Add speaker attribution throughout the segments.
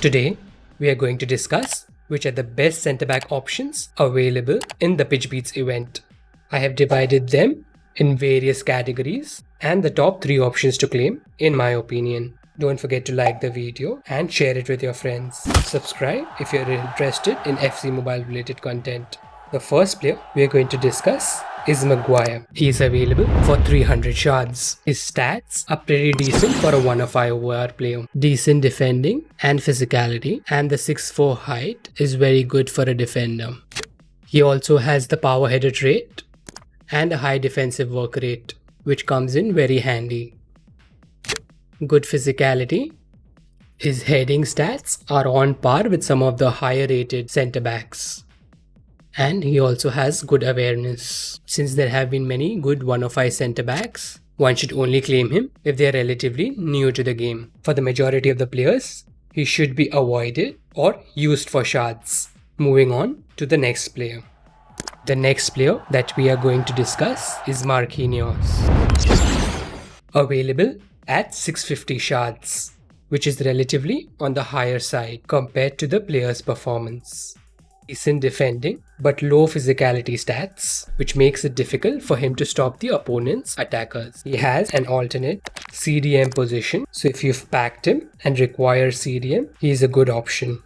Speaker 1: Today, we are going to discuss which are the best centre-back options available in the Pitch Beats event. I have divided them in various categories and the top 3 options to claim in my opinion. Don't forget to like the video and share it with your friends. Subscribe if you're interested in FC Mobile related content. The first player we are going to discuss is Maguire. He is available for 300 shards. His stats are pretty decent for a 105 OR player. Decent defending and physicality, and the 6'4" height is very good for a defender. He also has the power header trait and a high defensive work rate, which comes in very handy. Good physicality. His heading stats are on par with some of the higher rated centre backs. And he also has good awareness. Since there have been many good 105 centre backs, one should only claim him if they are relatively new to the game. For the majority of the players, he should be avoided or used for shards. Moving on to the next player. The next player that we are going to discuss is Marinos. Available at 650 shards, which is relatively on the higher side compared to the player's performance. Decent defending but low physicality stats, which makes it difficult for him to stop the opponent's attackers. He has an alternate CDM position, so if you've packed him and require CDM, he is a good option.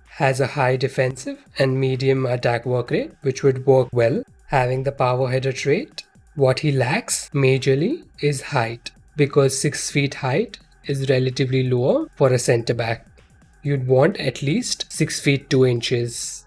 Speaker 1: Has a high defensive and medium attack work rate, which would work well. Having the power header trait, what he lacks majorly is height, because 6 feet height is relatively lower for a centre back. You'd want at least 6 feet 2 inches.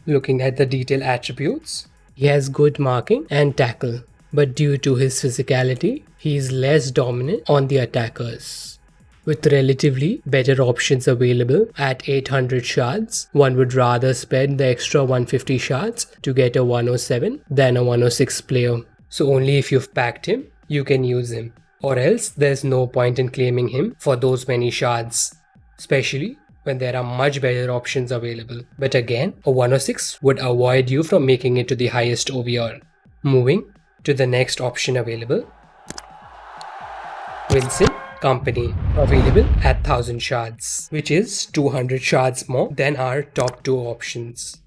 Speaker 1: Looking at the detail attributes, he has good marking and tackle, but due to his physicality, he is less dominant on the attackers. With relatively better options available at 800 shards, one would rather spend the extra 150 shards to get a 107 than a 106 player. So only if you've packed him, you can use him, or else there's no point in claiming him for those many shards, especially when there are much better options available. But again, a 106 would avoid you from making it to the highest OVR. Moving to the next option available. Winston, Kompany, available at 1000 shards, which is 200 shards more than our top 2 options.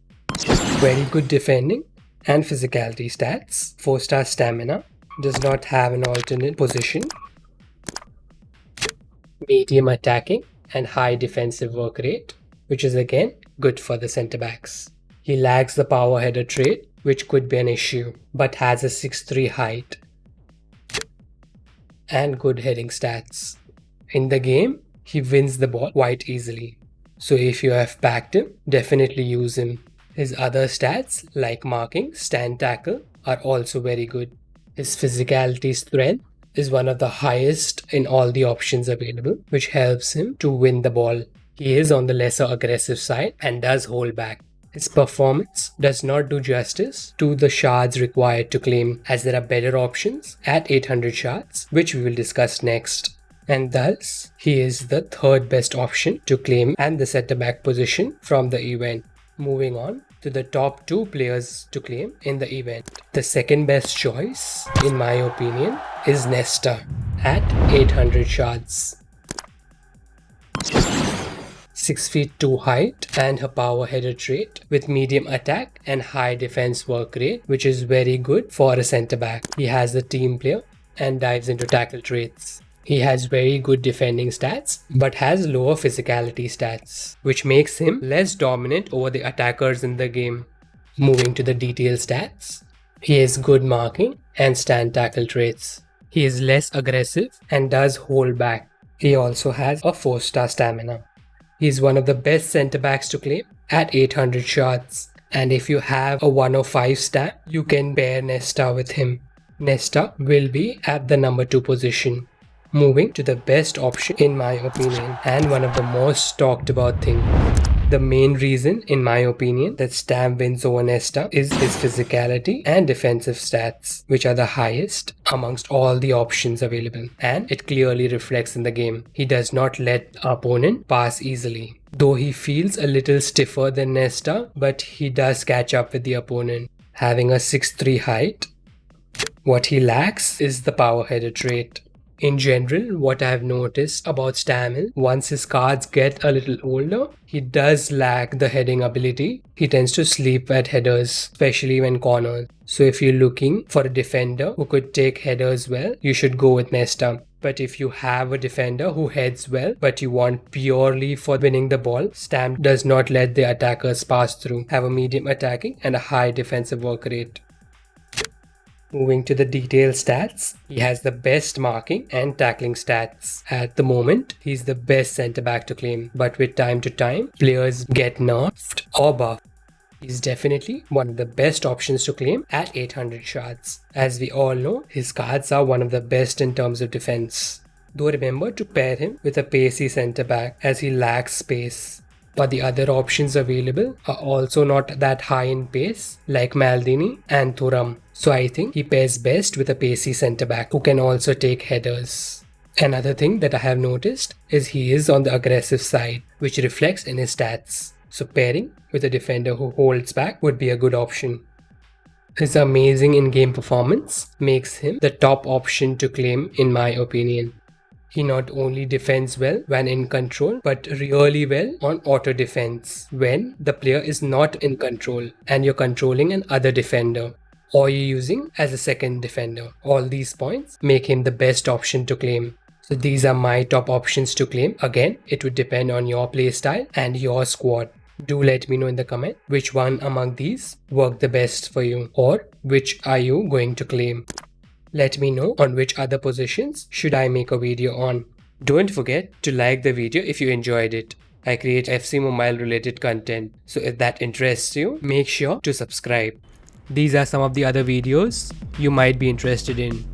Speaker 1: Very good defending and physicality stats. 4-star stamina, does not have an alternate position. Medium attacking and high defensive work rate, which is again good for the centre backs. He lacks the power header trait, which could be an issue, but has a 6'3" height and good heading stats. In the game, he wins the ball quite easily, so if you have packed him, definitely use him. His other stats like marking, stand, tackle are also very good. His physicality strength is one of the highest in all the options available, which helps him to win the ball. He is on the lesser aggressive side and does hold back. His performance does not do justice to the shards required to claim, as there are better options at 800 shards, which we will discuss next. And thus, he is the third best option to claim and the centre back position from the event. Moving on to the top 2 players to claim in the event. The second best choice, in my opinion, is Nesta at 800 shards. 6 feet 2 height and her power header trait with medium attack and high defense work rate, which is very good for a centre back. He has the team player and dives into tackle traits. He has very good defending stats, but has lower physicality stats, which makes him less dominant over the attackers in the game. Moving to the detailed stats, he has good marking and stand tackle traits. He is less aggressive and does hold back. He also has a 4-star stamina. He is one of the best centre backs to claim at 800 shards. And if you have a 105 stat, you can pair Nesta with him. Nesta will be at the number 2 position. Moving to the best option in my opinion, and one of the most talked about thing. The main reason in my opinion that Stam wins over Nesta is his physicality and defensive stats, which are the highest amongst all the options available, and it clearly reflects in the game. He does not let the opponent pass easily. Though he feels a little stiffer than Nesta, but he does catch up with the opponent. Having a 6'3" height, what he lacks is the power header trait. In general, what I have noticed about Stam, once his cards get a little older, he does lack the heading ability. He tends to sleep at headers, especially when cornered. So if you're looking for a defender who could take headers well, you should go with Nesta. But if you have a defender who heads well, but you want purely for winning the ball, Stam does not let the attackers pass through, have a medium attacking and a high defensive work rate. Moving to the detailed stats, he has the best marking and tackling stats. At the moment, he's the best centre back to claim, but with time to time, players get nerfed or buffed. He's definitely one of the best options to claim at 800 shards. As we all know, his cards are one of the best in terms of defense. Though remember to pair him with a pacey centre back as he lacks space. But the other options available are also not that high in pace, like Maldini and Thuram. So I think he pairs best with a pacey centre back who can also take headers. Another thing that I have noticed is he is on the aggressive side, which reflects in his stats. So pairing with a defender who holds back would be a good option. His amazing in-game performance makes him the top option to claim in my opinion. He not only defends well when in control, but really well on auto defense when the player is not in control and you're controlling another defender, or you're using as a second defender. All these points make him the best option to claim. So these are my top options to claim. Again, it would depend on your playstyle and your squad. Do let me know in the comment which one among these worked the best for you, or which are you going to claim. Let me know on which other positions should I make a video on. Don't forget to like the video if you enjoyed it. I create FC Mobile related content, so if that interests you, make sure to subscribe. These are some of the other videos you might be interested in.